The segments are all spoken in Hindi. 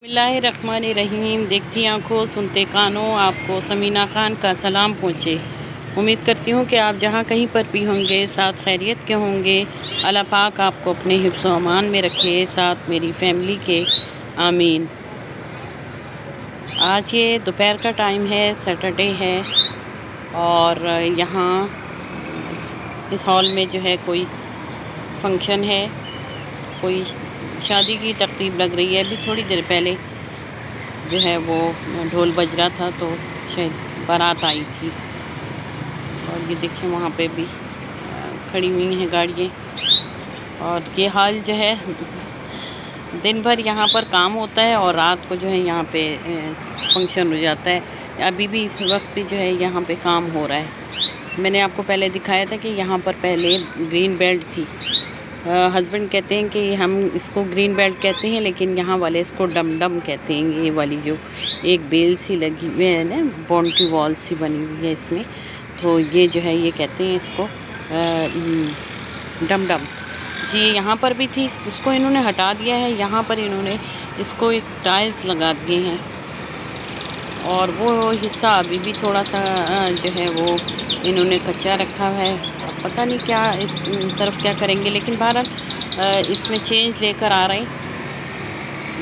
बिस्मिल्लाहिर्रहमानिर्रहीम। देखती आंखों सुनते कानों, आपको समीना खान का सलाम पहुँचे। उम्मीद करती हूँ कि आप जहाँ कहीं पर भी होंगे साथ खैरियत के होंगे। अल्लाह पाक आपको अपने हिफ्ज़ व अमान में रखे, साथ मेरी फैमिली के, आमीन। आज ये दोपहर का टाइम है, सैटरडे है और यहाँ इस हॉल में जो है कोई फंक्शन है, कोई शादी की तकरीब लग रही है। अभी थोड़ी देर पहले जो है वो ढोल बज रहा था तो शायद बारात आई थी। और ये देखिए वहाँ पे भी खड़ी हुई हैं गाड़ियाँ। और ये हाल जो है दिन भर यहाँ पर काम होता है और रात को जो है यहाँ पे फंक्शन हो जाता है। अभी भी इस वक्त भी जो है यहाँ पे काम हो रहा है। मैंने आपको पहले दिखाया था कि यहाँ पर पहले ग्रीन बेल्ट थी। हस्बैंड कहते हैं कि हम इसको ग्रीन बेल्ट कहते हैं, लेकिन यहाँ वाले इसको डम डम कहते हैं। ये वाली जो एक बेल सी लगी हुई है ना, बाउंड्री वॉल सी बनी हुई है इसमें, तो ये जो है ये कहते हैं इसको डम डम। जी यहाँ पर भी थी, उसको इन्होंने हटा दिया है। यहाँ पर इन्होंने इसको एक टाइल्स लगा दिए हैं और वो हिस्सा अभी भी थोड़ा सा जो है वो इन्होंने कच्चा रखा है। पता नहीं क्या इस तरफ क्या करेंगे, लेकिन बहरहाल इसमें चेंज लेकर आ रहे हैं।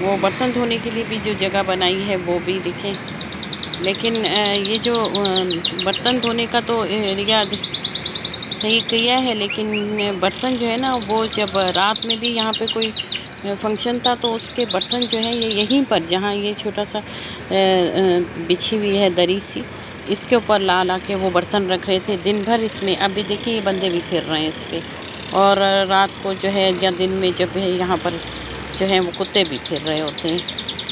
वो बर्तन धोने के लिए भी जो जगह बनाई है वो भी देखें, लेकिन ये जो बर्तन धोने का तो एरिया सही किया है, लेकिन बर्तन जो है ना वो जब रात में भी यहाँ पे कोई फंक्शन था तो उसके बर्तन जो है ये यहीं पर, जहाँ ये छोटा सा बिछी हुई है दरी सी, इसके ऊपर ला ला के वो बर्तन रख रहे थे दिन भर इसमें। अभी देखिए ये बंदे भी फिर रहे हैं इस पर। और रात को जो है या दिन में जब है यहाँ पर जो है वो कुत्ते भी फिर रहे होते हैं,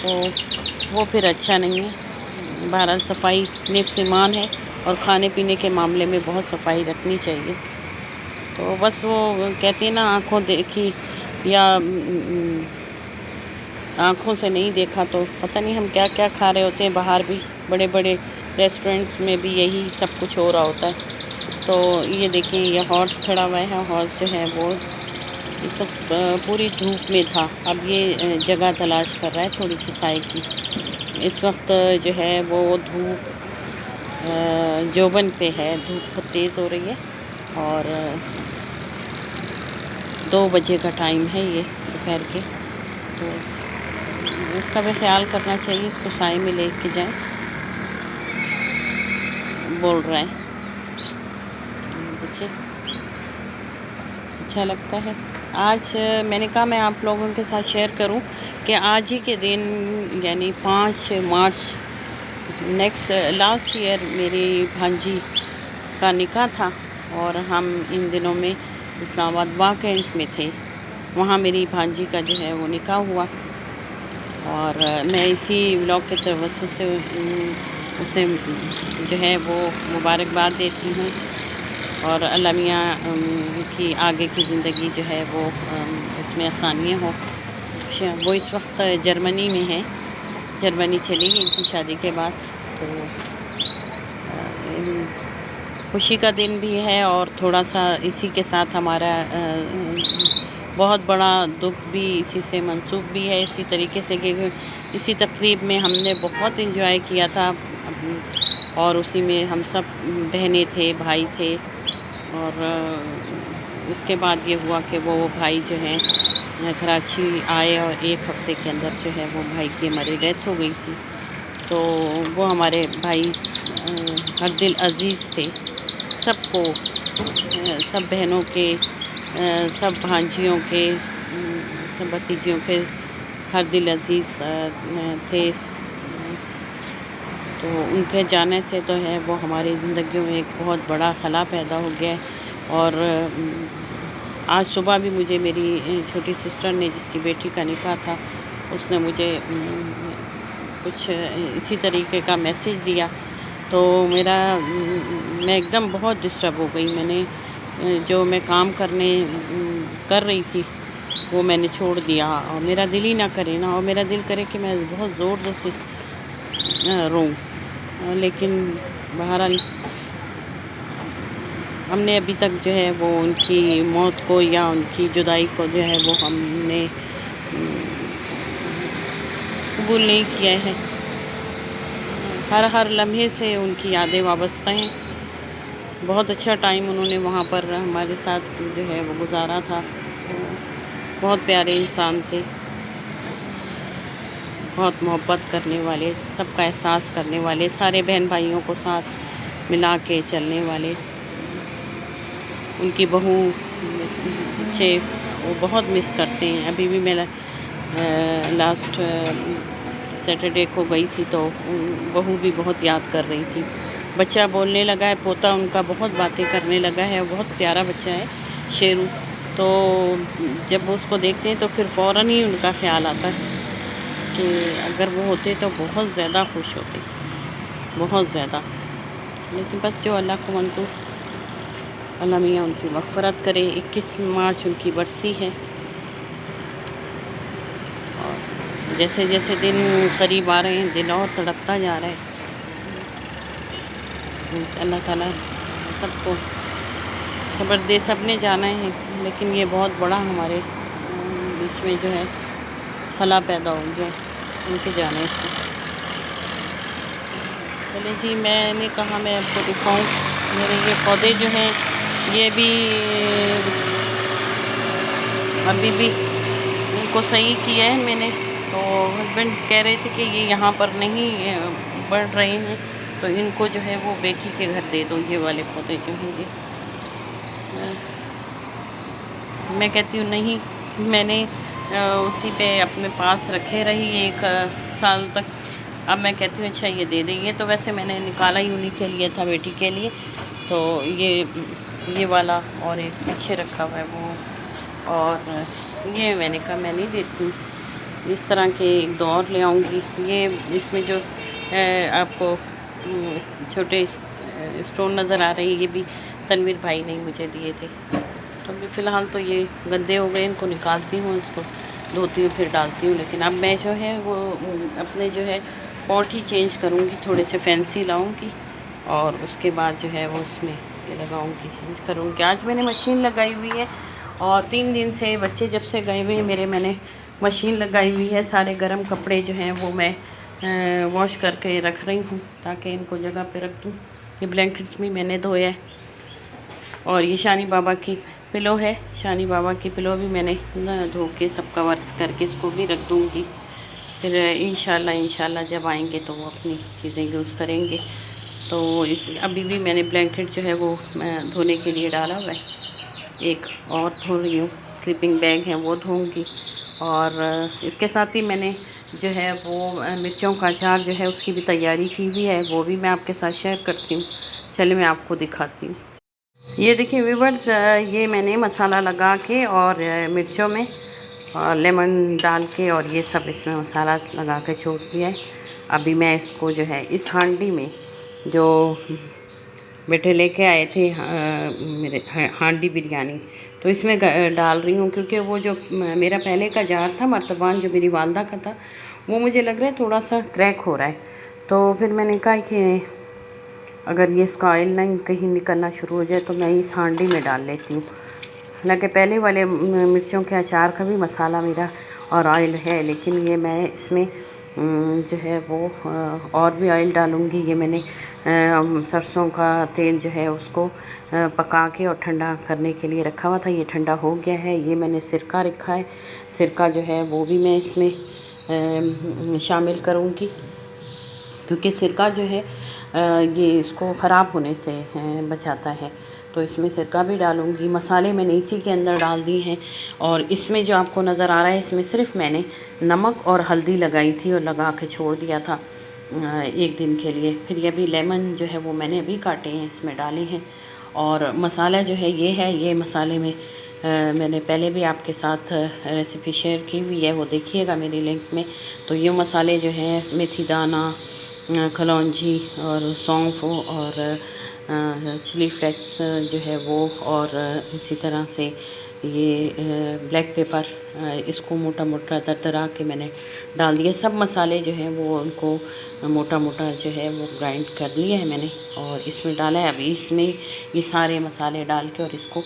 तो वो फिर अच्छा नहीं है। बहरहाल सफाई नेफ्स ईमान है और खाने पीने के मामले में बहुत सफाई रखनी चाहिए। तो बस वो कहते हैं ना, आँखों देखी या आँखों से नहीं देखा तो पता नहीं हम क्या क्या खा रहे होते हैं। बाहर भी बड़े बड़े रेस्टोरेंट्स में भी यही सब कुछ हो रहा होता है। तो ये देखिए ये हॉर्स खड़ा हुआ है। हॉर्स जो है वो इस वक्त पूरी धूप में था, अब ये जगह तलाश कर रहा है थोड़ी सी साए की। इस वक्त जो है वो धूप जोबन पे है, धूप बहुत तेज़ हो रही है और 2 बजे का टाइम है ये दोपहर के। तो इसका भी ख्याल करना चाहिए, इसको साए में ले के जाएँ, बोल रहा है। देखिए अच्छा लगता है। आज मैंने कहा मैं आप लोगों के साथ शेयर करूं कि आज ही के दिन यानी 5 मार्च लास्ट ईयर मेरी भांजी का निकाह था और हम इन दिनों में इस्लामाबाद वाह कैंट में थे। वहाँ मेरी भांजी का जो है वो निकाह हुआ और मैं इसी व्लॉग के तवज्जुह से उसे जो है वो मुबारकबाद देती हूँ और अल्लाह मियाँ की आगे की ज़िंदगी जो है वो उसमें आसानियाँ हो। वो इस वक्त जर्मनी में है, जर्मनी चली गई थी शादी के बाद। तो खुशी का दिन भी है और थोड़ा सा इसी के साथ हमारा बहुत बड़ा दुख भी इसी से मंसूब भी है। इसी तरीके से कि इसी तकरीब में हमने बहुत इंजॉय किया था और उसी में हम सब बहनें थे, भाई थे। और उसके बाद ये हुआ कि वो भाई जो हैं कराची आए और 1 हफ़्ते के अंदर जो है वो भाई की हमारी डेथ हो गई थी। तो वो हमारे भाई हर दिल अज़ीज़ थे सबको, सब बहनों के, सब भांजियों के, सब भतीजियों के हर दिल अज़ीज़ थे। तो उनके जाने से तो है वो हमारी ज़िंदगियों में एक बहुत बड़ा खला पैदा हो गया है। और आज सुबह भी मुझे मेरी छोटी सिस्टर ने, जिसकी बेटी का निकाह था, उसने मुझे कुछ इसी तरीके का मैसेज दिया। तो मैं एकदम बहुत डिस्टर्ब हो गई। मैंने जो मैं काम कर रही थी वो मैंने छोड़ दिया और मेरा दिल ही ना करे ना, और मेरा दिल करे कि मैं बहुत ज़ोर से रोऊं, लेकिन बहरहाल हमने अभी तक जो है वो उनकी मौत को या उनकी जुदाई को जो है वो हमने कबूल नहीं किया है। हर हर लम्हे से उनकी यादें वाबस्ता हैं। बहुत अच्छा टाइम उन्होंने वहाँ पर हमारे साथ जो है वो गुजारा था। बहुत प्यारे इंसान थे, बहुत मोहब्बत करने वाले, सबका एहसास करने वाले, सारे बहन भाइयों को साथ मिला के चलने वाले। उनकी बहू बच्चे वो बहुत मिस करते हैं। अभी भी मैं लास्ट सैटरडे को गई थी तो बहू भी बहुत याद कर रही थी। बच्चा बोलने लगा है, पोता उनका बहुत बातें करने लगा है। बहुत प्यारा बच्चा है शेरू। तो जब वो उसको देखते हैं तो फिर फ़ौरन ही उनका ख्याल आता है कि अगर वो होते तो बहुत ज़्यादा खुश होते, बहुत ज़्यादा। लेकिन बस जो अल्लाह को मंजूर, अल्लाह मियाँ उनकी मग़फ़रत करे। 21 मार्च उनकी बरसी है और जैसे जैसे दिन करीब आ रहे हैं दिल और तड़पता जा रहा है। अल्लाह ताला सबको खबर दे। सब ने जाना है, लेकिन ये बहुत बड़ा हमारे बीच में जो है खला पैदा हो गया उनके जाने से। चले जी, मैंने कहा मैं आपको दिखाऊं। मेरे ये पौधे जो हैं ये भी अभी भी इनको सही किया है मैंने। तो हस्बैंड कह रहे थे कि ये यहाँ पर नहीं बढ़ रहे हैं तो इनको जो है वो बेटी के घर दे दो। ये वाले पौधे जो हैं ये मैं कहती हूँ नहीं, मैंने उसी पे अपने पास रखे रही 1 साल तक। अब मैं कहती हूँ अच्छा ये दे देंगे। तो वैसे मैंने निकाला ही उन्हीं के लिए था, बेटी के लिए। तो ये वाला और एक पीछे रखा हुआ है वो, और ये मैंने कहा मैं नहीं देती हूँ। इस तरह के 1-2 और ले आऊँगी। ये इसमें जो आपको छोटे स्टोन नज़र आ रहे हैं ये भी तनवीर भाई ने मुझे दिए थे। तो अभी फ़िलहाल तो ये गंदे हो गए, इनको निकालती हूँ, इसको धोती हूँ फिर डालती हूँ। लेकिन अब मैं जो है वो अपने जो है पॉट ही चेंज करूँगी, थोड़े से फैंसी लाऊँगी और उसके बाद जो है वो उसमें ये लगाऊँगी, चेंज करूँगी। आज मैंने मशीन लगाई हुई है और 3 दिन से बच्चे जब से गए हुए मेरे, मैंने मशीन लगाई हुई है। सारे गर्म कपड़े जो हैं वो मैं वॉश करके रख रही हूँ ताकि इनको जगह पे रख दूँ। ये ब्लैंकेट्स भी मैंने धोया है और ये शानी बाबा की पिलो है। शानी बाबा की पिलो भी मैंने धो के सब कवर करके इसको भी रख दूँगी। फिर इंशाल्लाह जब आएंगे तो वो अपनी चीज़ें यूज़ करेंगे। तो इस अभी भी मैंने ब्लैंकेट जो है वो धोने के लिए डाला हुआ है। एक और धो रही हूँ, स्लीपिंग बैग है वो धोऊँगी। और इसके साथ ही मैंने जो है वो मिर्चों का अचार जो है उसकी भी तैयारी की हुई है, वो भी मैं आपके साथ शेयर करती हूँ। चलिए मैं आपको दिखाती हूँ। ये देखिए व्यूअर्स, ये मैंने मसाला लगा के और मिर्चों में और लेमन डाल के और ये सब इसमें मसाला लगा के छोड़ दिया है। अभी मैं इसको जो है इस हांडी में जो बेटे लेके आए थे मेरे हांडी बिरयानी, तो इसमें डाल रही हूँ। क्योंकि वो जो मेरा पहले का जार था मर्तबान जो मेरी वालदा का था, वो मुझे लग रहा है थोड़ा सा क्रैक हो रहा है। तो फिर मैंने कहा कि अगर ये इसका ऑयल नहीं कहीं निकलना शुरू हो जाए तो मैं इस हांडी में डाल लेती हूँ। हालांकि पहले वाले मिर्चों के अचार का भी मसाला मेरा और ऑयल है, लेकिन ये मैं इसमें जो है वो और भी ऑयल डालूँगी। ये मैंने सरसों का तेल जो है उसको पका के और ठंडा करने के लिए रखा हुआ था। ये ठंडा हो गया है। ये मैंने सिरका रखा है, सिरका जो है वो भी मैं इसमें शामिल करूँगी क्योंकि सिरका जो है ये इसको ख़राब होने से बचाता है। तो इसमें सिरका भी डालूँगी। मसाले मैंने इसी के अंदर डाल दिए हैं और इसमें जो आपको नज़र आ रहा है इसमें सिर्फ मैंने नमक और हल्दी लगाई थी और लगा के छोड़ दिया था 1 दिन के लिए। फिर ये भी लेमन जो है वो मैंने अभी काटे हैं इसमें डाले हैं। और मसाला जो है ये मसाले में मैंने पहले भी आपके साथ रेसिपी शेयर की हुई है, वो देखिएगा मेरी लिंक में। तो ये मसाले जो हैं मेथी दाना, कलौंजी और सौंफ और चिली फ्लेक्स जो है वो, और इसी तरह से ये ब्लैक पेपर, इसको मोटा मोटा दरदरा के मैंने डाल दिया। सब मसाले जो हैं वो उनको मोटा मोटा जो है वो ग्राइंड कर लिए है मैंने और इसमें डाला है। अभी इसमें ये सारे मसाले डाल के और इसको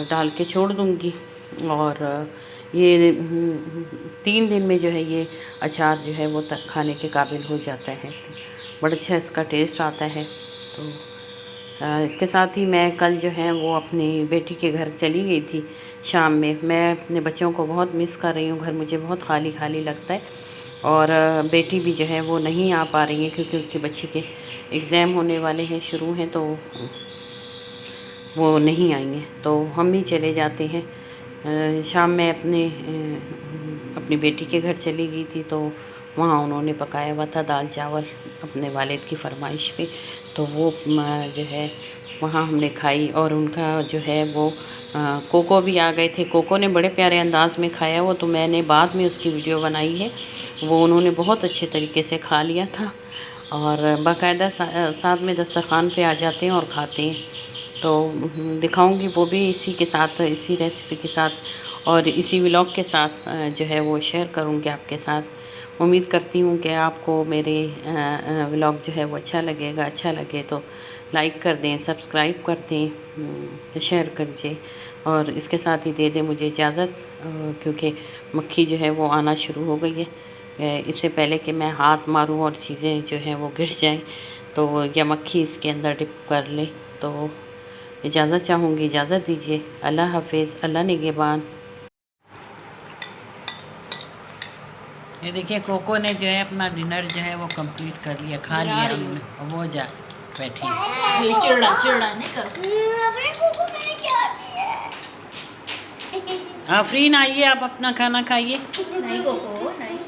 डाल के छोड़ दूँगी। और ये 3 दिन में जो है ये अचार जो है वो तक खाने के काबिल हो जाता है। बड़ा अच्छा इसका टेस्ट आता है। तो इसके साथ ही मैं कल जो है वो अपनी बेटी के घर चली गई थी शाम में। मैं अपने बच्चों को बहुत मिस कर रही हूँ, घर मुझे बहुत खाली खाली लगता है। और बेटी भी जो है वो नहीं आ पा रही है क्योंकि उसके बच्चे के एग्ज़ाम होने वाले हैं, शुरू हैं, तो वो नहीं आई हैं। तो हम ही चले जाते हैं। शाम में अपनी बेटी के घर चली गई थी, तो वहाँ उन्होंने पकाया हुआ था दाल चावल अपने वालिद की फरमाइश पे। तो वो जो है वहाँ हमने खाई। और उनका जो है वो कोको भी आ गए थे। कोको ने बड़े प्यारे अंदाज में खाया वो, तो मैंने बाद में उसकी वीडियो बनाई है। वो उन्होंने बहुत अच्छे तरीके से खा लिया था और बाकायदा साथ में दस्तरखान पे आ जाते हैं और खाते हैं। तो दिखाऊंगी वो भी इसी के साथ, इसी रेसिपी के साथ और इसी व्लॉग के साथ जो है वो शेयर करूंगी आपके साथ। उम्मीद करती हूँ कि आपको मेरे व्लॉग जो है वो अच्छा लगेगा। अच्छा लगे तो लाइक कर दें, सब्सक्राइब कर दें, शेयर करिए और इसके साथ ही दे दें मुझे इजाज़त, क्योंकि मक्खी जो है वो आना शुरू हो गई है। इससे पहले कि मैं हाथ मारूं और चीज़ें जो हैं वो गिर जाएं, तो या मक्खी इसके अंदर डिप कर ले। तो इजाज़त चाहूँगी, इजाज़त दीजिए। अल्लाह हाफिज़, अल्लाह निगहबान। ये देखिए कोको ने जो है अपना डिनर जो है वो कंप्लीट कर लिया, खा लिया उन्होंने, और वो जा बैठी चिड़ा नहीं कर। आफरीन आइए, आप अपना खाना खाइए। नहीं कोको नहीं,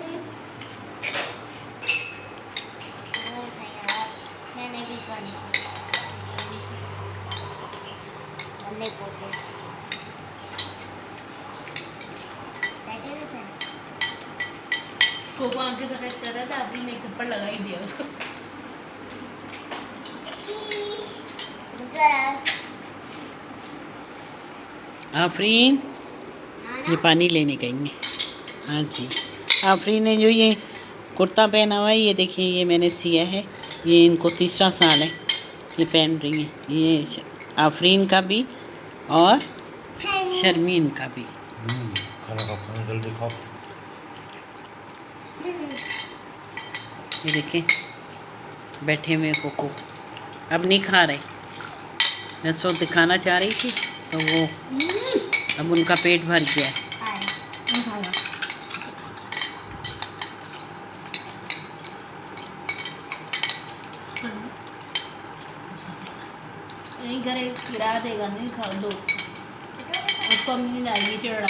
कोको आंखें सफेद कर रहा था, अभी ने थप्पड़ लगा ही दिया उसको। आफरीन ये पानी लेने गई है। हाँ जी, आफरीन ने जो ये कुर्ता पहना हुआ है, ये देखिए ये मैंने सिया है। ये इनको 3रा साल है ये पहन रही हैं। ये आफरीन का भी और शर्मीन का भी। खाना खाओ, जल्दी खाओ। ये देखें बैठे हुए कोको, अब नहीं खा रहे। मैं सो दिखाना चाह रही थी तो वो अब उनका पेट भर गया है। नहीं घर गिरा देगा, नहीं खा दो उसको, नींद आएगी, चिढ़ा